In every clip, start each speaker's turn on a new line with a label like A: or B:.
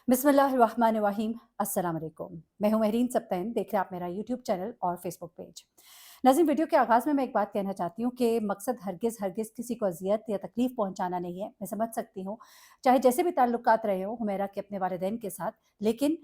A: बिस्मिल्लाहिर्रहमानिर्रहीम। अस्सलाम वालेकुम। मैं हूं महरीन सब्तैन। देख रहे हैं आप मेरा यूट्यूब चैनल और फेसबुक पेज। नाज़रीन, वीडियो के आगाज़ में मैं एक बात कहना चाहती हूँ कि मकसद हरगिज़ किसी को अज़ियत या तकलीफ़ पहुँचाना नहीं है। मैं समझ सकती हूँ, चाहे जैसे भी ताल्लुकात रहे हों हुमैरा के अपने वालिदैन के साथ, लेकिन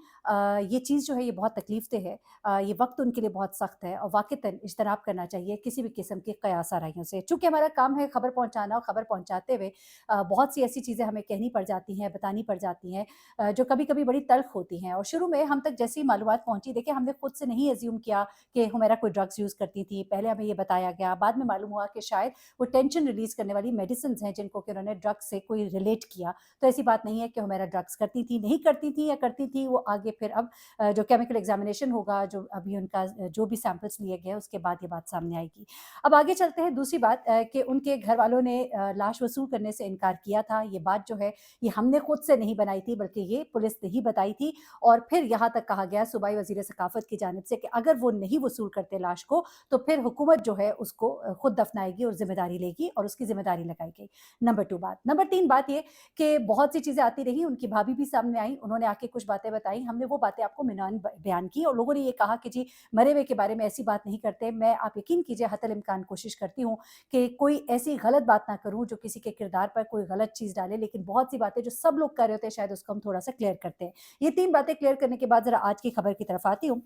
A: ये चीज़ जो है ये बहुत तकलीफ़देह है। ये वक़्त उनके लिए बहुत सख्त है और वाक़तन इज्तनाब करना चाहिए किसी भी किस्म की क़यास आराइयों से। चूँकि हमारा काम है खबर पहुँचाना और खबर पहुँचाते हुए बहुत सी ऐसी चीज़ें हमें कहनी पड़ जाती हैं, बतानी पड़ जाती हैं, जो कभी-कभी बड़ी तल्ख़ होती हैं। और शुरू में हम तक जैसी मालूमात पहुँची, देखिए हमने खुद से नहीं अज़्यूम किया कि हुमैरा कोई ड्रग्स यूज़ करती थी। पहले हमें ये बताया गया, बाद में मालूम हुआ कि शायद वो टेंशन रिलीज़ करने वाली मेडिसिन्स हैं जिनको कि उन्होंने ड्रग्स से कोई रिलेट किया। तो ऐसी बात नहीं है कि हुमैरा ड्रग्स करती थी, नहीं करती थी या करती थी, वो आगे फिर अब जो केमिकल एग्ज़ामिनेशन होगा, जो अभी उनका जो भी सैंपल्स लिए गए उसके बाद ये बात सामने आएगी। अब आगे चलते हैं। दूसरी बात कि उनके घरवालों ने लाश वसूल करने से इनकार किया था। ये बात जो है ये हमने खुद से नहीं बनाई थी, बल्कि ये पुलिस ने ही बताई थी। और फिर यहाँ तक कहा गया सूबाई वज़ीर सकाफ़त की जानिब से कि अगर वो नहीं वसूल करते लाश को, तो फिर हुकूमत जो है उसको खुद दफ़नाएगी और ज़िम्मेदारी लेगी और उसकी ज़िम्मेदारी लगाई गई। नंबर 2 बात। नंबर 3 बात ये कि बहुत सी चीज़ें आती रहीं, उनकी भाभी भी सामने आई, उन्होंने आके कुछ बातें बताई, हमने वो बातें आपको मिनान बयान की और लोगों ने ये कहा कि जी मरे हुए के बारे में ऐसी बात नहीं करते। मैं, आप यकीन कीजिए, हतल इम्कान कोशिश करती हूँ कि कोई ऐसी गलत बात ना करूँ जो किसी के किरदार पर कोई गलत चीज़ डाले, लेकिन बहुत सी बातें जो सब लोग कर रहे होते हैं शायद उसको हम थोड़ा-सा क्लियर करते हैं। ये 3 बातें क्लियर करने के बाद ज़रा आज की खबर की तरफ आती हूँ।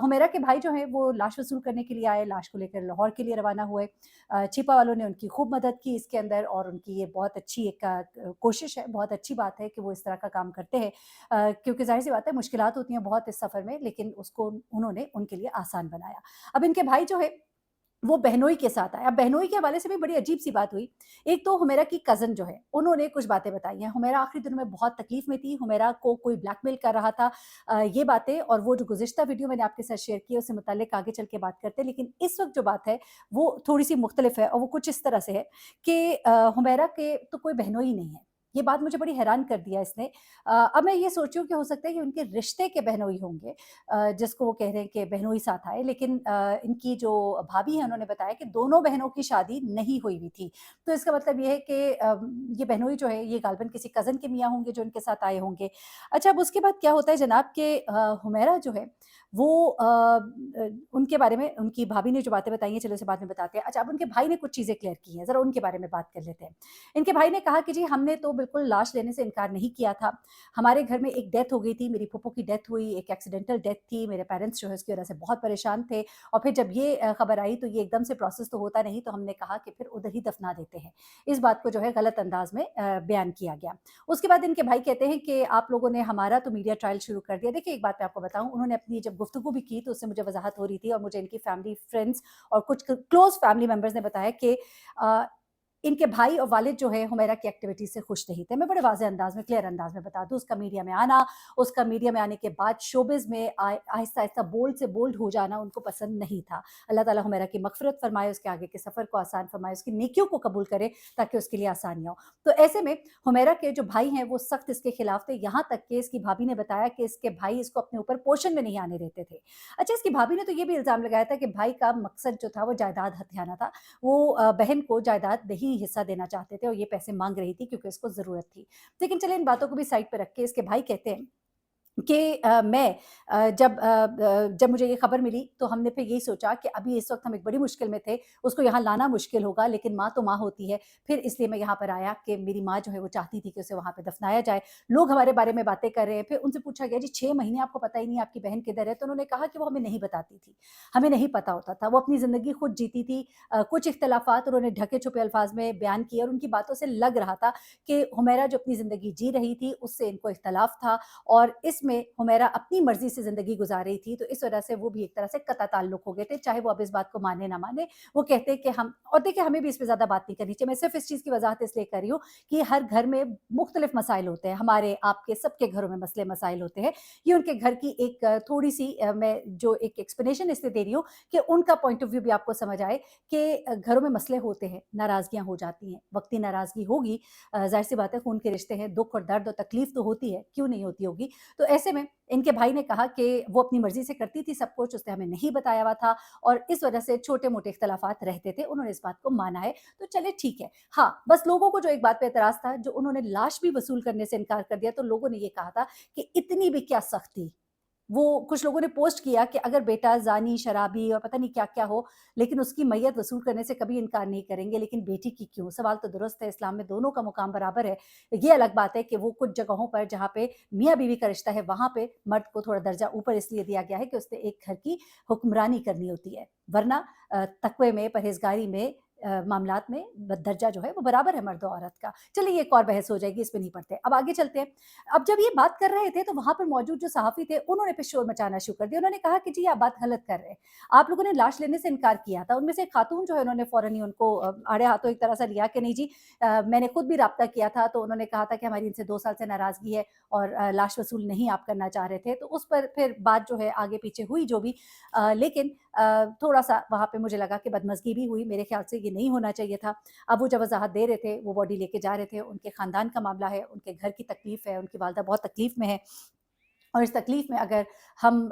A: हुमैरा के भाई जो हैं वो लाश वसूल करने के लिए आए, लाश को लेकर लाहौर के लिए रवाना हुए। छिपा वालों ने उनकी खूब मदद की इसके अंदर और उनकी ये बहुत अच्छी एक कोशिश है, बहुत अच्छी बात है कि वो इस तरह का काम करते हैं। क्योंकि ज़ाहिर-सी बात है मुश्किलात होती हैं बहुत इस सफ़र में, लेकिन उसको उन्होंने उनके लिए आसान बनाया। अब इनके भाई जो है वो बहनोई के साथ आए। अब बहनोई के हवाले से भी बड़ी अजीब-सी बात हुई। एक तो हुमैरा की कज़िन जो है, उन्होंने कुछ बातें बताई हैं। हुमैरा आखिरी दिनों में बहुत तकलीफ़ में थी, हुमैरा को कोई ब्लैकमेल कर रहा था। ये बातें और वो जो गुज़िश्ता वीडियो मैंने आपके साथ शेयर की है, उससे मुतल्लिक आगे चल के बात करते हैं। लेकिन इस वक़्त जो बात है, वो थोड़ी-सी मुख्तलिफ़ है और वो कुछ इस तरह से है कि हुमैरा के तो कोई बहनोई नहीं है। ये बात मुझे बड़ी हैरान कर दिया इसने। अब मैं ये सोच रही हूँ कि हो सकता है कि उनके रिश्ते के बहनोई होंगे, जिसको वो कह रहे हैं कि बहनोई साथ आए, लेकिन इनकी जो भाभी हैं उन्होंने बताया कि दोनों बहनों की शादी नहीं हुई हुई थी। तो इसका मतलब ये है कि ये बहनोई जो है ये गालिबन किसी कज़न के मियाँ होंगे जो इनके साथ आए होंगे। अच्छा, अब उसके बाद क्या होता है जनाब के हुमैरा जो है वो उनके बारे में उनकी भाभी ने जो बातें बताई हैं, चलो उसे बाद में बताते हैं। अच्छा, अब उनके भाई ने कुछ चीज़ें क्लियर की हैं, ज़रा उनके बारे में बात कर लेते हैं। इनके भाई ने कहा कि जी हमने तो बिल्कुल लाश लेने से इनकार नहीं किया था। हमारे घर में एक डेथ हो गई थी, मेरी फूफो की डेथ हुई, एक एक्सीडेंटल डेथ थी, मेरे पेरेंट्स जो है उसकी वजह से बहुत परेशान थे और फिर जब ये खबर आई तो ये एकदम से प्रोसेस तो होता नहीं, तो हमने कहा कि फिर उधर ही दफना देते हैं। इस बात को जो है गलत अंदाज में बयान किया गया। उसके बाद इनके भाई कहते हैं कि आप लोगों ने हमारा तो मीडिया ट्रायल शुरू कर दिया। देखिए, एक बात मैं आपको बताऊँ, उन्होंने अपनी जब गुफ्तगू भी की तो उससे मुझे वज़ाहत हो रही थी और मुझे इनकी फैमिली, फ्रेंड्स और कुछ क्लोज़ फैमिली मेंबर्स ने बताया कि अ, इनके भाई और वालिद जो है हुमैरा की एक्टिविटी से खुश नहीं थे। मैं बड़े वाज़ेह अंदाज़ में, क्लियर अंदाज़ में बता दूँ, उसका मीडिया में आना, उसका मीडिया में आने के बाद शोबिज़ में आहिस्ता-आहिस्ता बोल्ड से बोल्ड हो जाना उनको पसंद नहीं था। अल्लाह ताला हुमैरा की मग़फ़िरत फ़रमाए, उसके आगे के सफ़र को आसान फ़रमाए, उसकी नेकियों को कबूल करे ताकि उसके लिए आसानियाँ हों। तो ऐसे में हुमैरा के जो भाई हैं वो सख्त इसके खिलाफ थे, यहाँ तक कि इसकी भाभी ने बताया कि इसके भाई इसको अपने ऊपर पोषण में नहीं आने देते थे। अच्छा, इसकी भाभी ने तो ये भी इल्ज़ाम लगाया था कि भाई का मकसद जो था वो जायदाद हथियाना था। वो बहन को जायदाद नहीं हिस्सा देना चाहते थे और ये पैसे माँग रही थी क्योंकि उसको ज़रूरत थी। लेकिन चलिए इन बातों को भी साइड पे रख के इसके भाई कहते हैं कि मैं जब मुझे ये खबर मिली तो हमने फिर यही सोचा कि अभी इस वक़्त हम एक बड़ी मुश्किल में थे, उसको यहाँ लाना मुश्किल होगा, लेकिन माँ तो माँ होती है। फिर इसलिए मैं यहाँ पर आया कि मेरी माँ जो है वो चाहती थी कि उसे वहाँ पे दफ़नाया जाए। लोग हमारे बारे में बातें कर रहे हैं। फिर उनसे पूछा गया, जी 6 महीने आपको पता ही नहीं आपकी बहन किधर है? तो उन्होंने कहा कि वो हमें नहीं बताती थी, हमें नहीं पता होता था। वो अपनी ज़िंदगी खुद जीती थी। कुछ इख्तिलाफ़ात उन्होंने ढके-छुपे अल्फ़ाज़ में बयान किए और उनकी बातों से लग रहा था कि हुमैरा जो अपनी ज़िंदगी जी रही थी उससे इनको इख्तिलाफ़ था और इसमें हुमैरा अपनी मर्ज़ी से ज़िंदगी गुज़ार रही थी, तो इस वजह से वो भी एक तरह से कता ताल्लुक़ हो गए थे, चाहे वो अब इस बात को माने ना माने। वो कहते हैं कि हम, और देखिए हमें भी इस पे ज़्यादा बात नहीं करनी चाहिए, मैं सिर्फ़ इस चीज़ की वज़ाहत इसलिए कर रही हूँ कि हर घर में मुख्तलिफ़ मसाइल होते हैं, हमारे, आपके, सबके घरों में मसले-मसाइल होते हैं। ये उनके घर की एक थोड़ी-सी मैं जो एक एक्सप्लेनेशन इसलिए दे रही हूँ कि उनका पॉइंट ऑफ व्यू भी आपको समझ आए कि घरों में मसले होते हैं, नाराज़गियाँ हो जाती हैं, वक़्ती नाराज़गी होगी, ज़ाहिर-सी बात है खून के रिश्ते हैं, दुःख और दर्द और तकलीफ़ तो होती है, क्यों नहीं होती होगी। तो ऐसे में इनके भाई ने कहा कि वो अपनी मर्ज़ी से करती थी सब कुछ, उसने हमें नहीं बताया हुआ था और इस वजह से छोटे-मोटे इख्तिलाफ़ात रहते थे, उन्होंने इस बात को माना है, तो चलिए ठीक है। हाँ, बस लोगों को जो एक बात पे एतराज़ था, जो उन्होंने लाश भी वसूल करने से इनकार कर दिया, तो लोगों ने ये कहा था कि इतनी भी क्या सख्ती। वो कुछ लोगों ने पोस्ट किया कि अगर बेटा ज़ानी, शराबी और पता नहीं क्या-क्या हो, लेकिन उसकी मय्यत वसूल करने से कभी इनकार नहीं करेंगे, लेकिन बेटी की क्यों? सवाल तो दुरुस्त है, इस्लाम में दोनों का मुकाम बराबर है। ये अलग बात है कि वो कुछ जगहों पर जहाँ पे मियाँ-बीवी का रिश्ता है, वहाँ पे मर्द को थोड़ा दर्जा ऊपर इसलिए दिया गया है कि उसने एक घर की हुक्मरानी करनी होती है। वरना तक़वे में, परहेज़गारी में मामलात में दर्जा जो है वो बराबर है मर्द और औरत का। चलिए ये एक और बहस हो जाएगी, इसमें नहीं पड़ते। अब आगे चलते हैं। अब जब ये बात कर रहे थे तो वहाँ पर मौजूद जो सहाफ़ी थे उन्होंने फिर शोर मचाना शुरू कर दिया। उन्होंने कहा कि जी आप बात गलत कर रहे हैं। आप लोगों ने लाश लेने से इनकार किया था। उनमें से एक खातून जो है उन्होंने फ़ौरन ही उनको आड़े हाथों एक तरह से लिया कि नहीं जी मैंने खुद भी राब्ता किया था तो उन्होंने कहा था कि हमारी इनसे 2 साल से नाराज़गी है और लाश वसूल नहीं आप करना चाह रहे थे। तो उस पर फिर बात जो है आगे पीछे हुई जो भी लेकिन थोड़ा-सा वहाँ पे मुझे लगा कि बदमज़गी भी हुई। मेरे ख़्याल से ये नहीं होना चाहिए था। अब वो जब वज़ाहत दे रहे थे, वो बॉडी लेके जा रहे थे, उनके ख़ानदान का मामला है, उनके घर की तकलीफ़ है, उनकी वालिदा बहुत तकलीफ़ में है और इस तकलीफ़ में अगर हम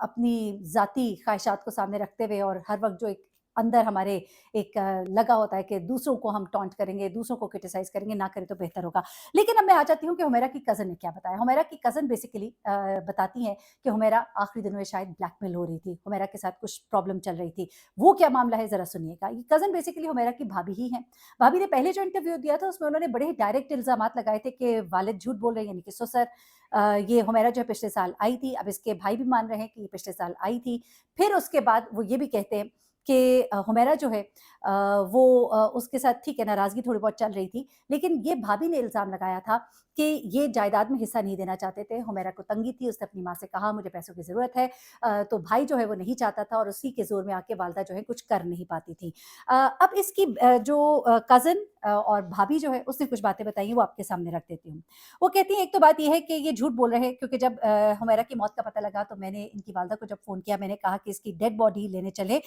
A: अपनी ज़ाती ख़्वाहिशात को सामने रखते हुए और हर वक़्त जो एक अंदर हमारे एक लगा होता है कि दूसरों को हम टॉन्ट करेंगे, दूसरों को क्रिटिसाइज़ करेंगे, ना करें तो बेहतर होगा। लेकिन अब मैं आ जाती हूँ कि हुमैरा की कज़िन ने क्या बताया। हुमैरा की कज़िन बेसिकली बताती हैं कि हुमैरा आखिरी दिनों में शायद ब्लैकमेल हो रही थी। हुमैरा के साथ कुछ प्रॉब्लम चल रही थी। वो क्या मामला है ज़रा सुनिएगा। ये कज़िन बेसिकली हुमैरा की भाभी ही हैं। भाभी ने पहले जो इंटरव्यू दिया था उसमें उन्होंने बड़े ही डायरेक्ट इल्ज़ामात लगाए थे कि वालिद झूठ बोल रहे हैं यानी कि ससुर ये हुमैरा जो है पिछले साल आई थी। अब इसके भाई भी मान रहे हैं कि ये पिछले साल आई थी। फिर उसके बाद वो ये भी कहते हैं कि हुमैरा जो है वो उसके साथ ठीक है नाराज़गी थोड़ी बहुत चल रही थी, लेकिन ये भाभी ने इल्ज़ाम लगाया था कि ये जायदाद में हिस्सा नहीं देना चाहते थे। हुमैरा को तंगी थी, उसने अपनी माँ से कहा मुझे पैसों की ज़रूरत है तो भाई जो है वो नहीं चाहता था और उसी के ज़ोर में आके वालिदा जो है कुछ कर नहीं पाती थी। अब इसकी जो कज़िन और भाभी जो है उसने कुछ बातें बताई हैं वो आपके सामने रख देती हूँ। वो कहती हैं एक तो बात ये है कि ये झूठ बोल रहे हैं क्योंकि जब हुमैरा की मौत का पता लगा तो मैंने इनकी वालिदा को जब फ़ोन किया मैंने कहा कि इसकी डेड बॉडी लेने चले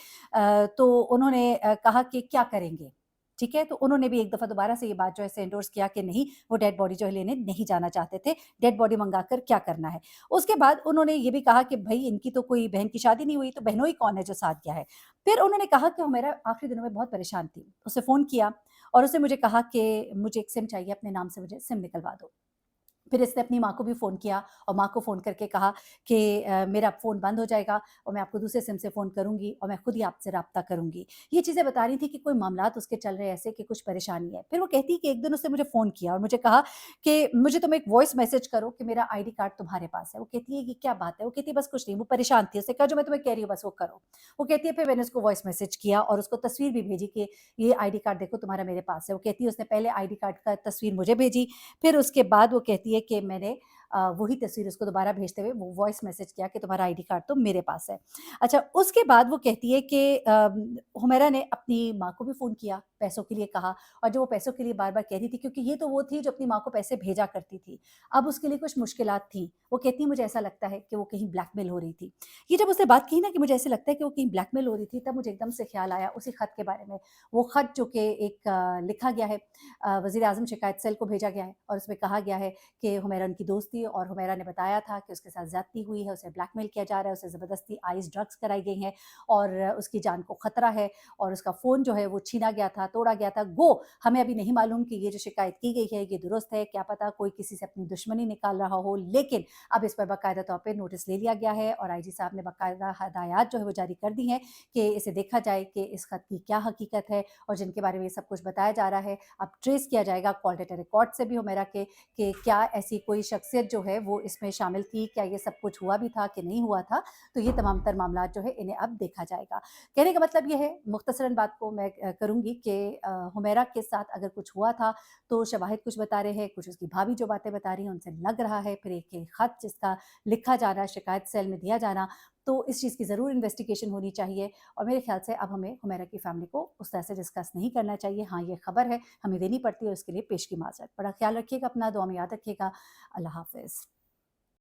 A: तो उन्होंने कहा कि क्या करेंगे? ठीक है? तो उन्होंने भी एक दफ़ा दोबारा से ये बात जो है एंडोर्स किया कि नहीं, वो डेड बॉडी जो है लेने नहीं जाना चाहते थे। डेड बॉडी मँगाकर क्या करना है? उसके बाद उन्होंने ये भी कहा कि भई इनकी तो कोई बहन की शादी नहीं हुई, तो बहनोई कौन है जो साथ गया है? फिर उन्होंने कहा कि हुमैरा आखिरी दिनों में बहुत परेशान थी। उसे फ़ोन किया और उसने मुझे कहा कि मुझे एक सिम चाहिए, अपने नाम से मुझे सिम निकलवा दो। फिर इसने अपनी माँ को भी फ़ोन किया और माँ को फ़ोन करके कहा कि मेरा फ़ोन बंद हो जाएगा और मैं आपको दूसरे सिम से फ़ोन करूँगी और मैं खुद ही आपसे राब्ता करूँगी। ये चीज़ें बता रही थी कि कोई मामलात उसके चल रहे हैं ऐसे कि कुछ परेशानी है। फिर वो कहती है कि एक दिन उसने मुझे फ़ोन किया और मुझे कहा कि मुझे तुम एक वॉइस मैसेज करो कि मेरा आईडी कार्ड तुम्हारे पास है। वो कहती है ये क्या बात है? वो कहती है बस कुछ नहीं, वो परेशान थी। उसने कहा जो मैं तुम्हें कह रही हूँ बस वो करो। वो कहती है फिर मैंने उसको वॉइस मैसेज किया और उसको तस्वीर भी भेजी कि ये आईडी कार्ड देखो तुम्हारा मेरे पास है। वो कहती है उसने पहले आईडी कार्ड का तस्वीर मुझे भेजी, फिर उसके बाद वो कहती है कि मैंने वही तस्वीर उसको दोबारा भेजते हुए वो वॉइस मैसेज किया कि तुम्हारा आईडी कार्ड तो मेरे पास है। अच्छा उसके बाद वो कहती है कि हुमैरा ने अपनी माँ को भी फ़ोन किया, पैसों के लिए कहा और जो वो पैसों के लिए बार-बार कह रही थी क्योंकि ये तो वो थी जो अपनी माँ को पैसे भेजा करती थी। अब उसके लिए कुछ मुश्किलात थी। वो कहती है मुझे ऐसा लगता है कि वो कहीं ब्लैकमेल हो रही थी। ये जब उसने बात की ना कि मुझे ऐसे लगता है कि वो कहीं ब्लैकमेल हो रही थी तब मुझे एकदम से ख़्याल आया उसी खत के बारे में। वो खत जो कि एक लिखा गया है वज़ीर-ए-आज़म शिकायत सेल को भेजा गया है और उसमें कहा गया है कि हुमैरा उनकी दोस्त थी और हुमैरा ने बताया था कि उसके साथ ज़्यादती हुई है, उसे ब्लैकमेल किया जा रहा है, उसे ज़बरदस्ती आइस ड्रग्स कराई गई हैं और उसकी जान को खतरा है और उसका फ़ोन जो है वो छीना गया था, तोड़ा गया था। गो हमें अभी नहीं मालूम कि ये जो शिकायत की गई है ये दुरुस्त है, क्या पता कोई किसी से अपनी दुश्मनी निकाल रहा हो, लेकिन अब इस पर बाकायदा तौर पे नोटिस ले लिया गया है और आईजी साहब ने बाकायदा हदायत जो है वो जारी कर दी हैं कि इसे देखा जाए कि इस खत की क्या हकीकत है और जिनके बारे में ये सब कुछ बताया जा रहा है, अब ट्रेस किया जाएगा कॉल लेटर रिकॉर्ड से भी हुमैरा के कि क्या ऐसी कोई शख्सियत जो है वो इसमें शामिल थी, क्या ये सब कुछ हुआ भी था कि नहीं हुआ था, तो ये तमाम तर मामलात जो है इन्हें अब देखा जाएगा। कहने का मतलब ये है मुख्तसरन बात को मैं करूँगी कि हुमैरा के साथ अगर कुछ हुआ था, तो शवाहिद कुछ बता रहे हैं, कुछ उसकी भाभी जो बातें बता रही हैं उनसे लग रहा है, फिर एक खत जिसका लिखा जाना, शिकायत सेल में दिया जाना, तो इस चीज़ की ज़रूर इन्वेस्टिगेशन होनी चाहिए और मेरे ख़्याल से अब हमें हुमैरा की फ़ैमिली को उस तरह से डिस्कस नहीं करना चाहिए। हाँ, ये खबर है, हमें देनी पड़ती है और उसके लिए पेश की माज़रत। बड़ा ख़्याल रखिएगा अपना, दुआ में याद रखिएगा। अल्लाह हाफ़िज़।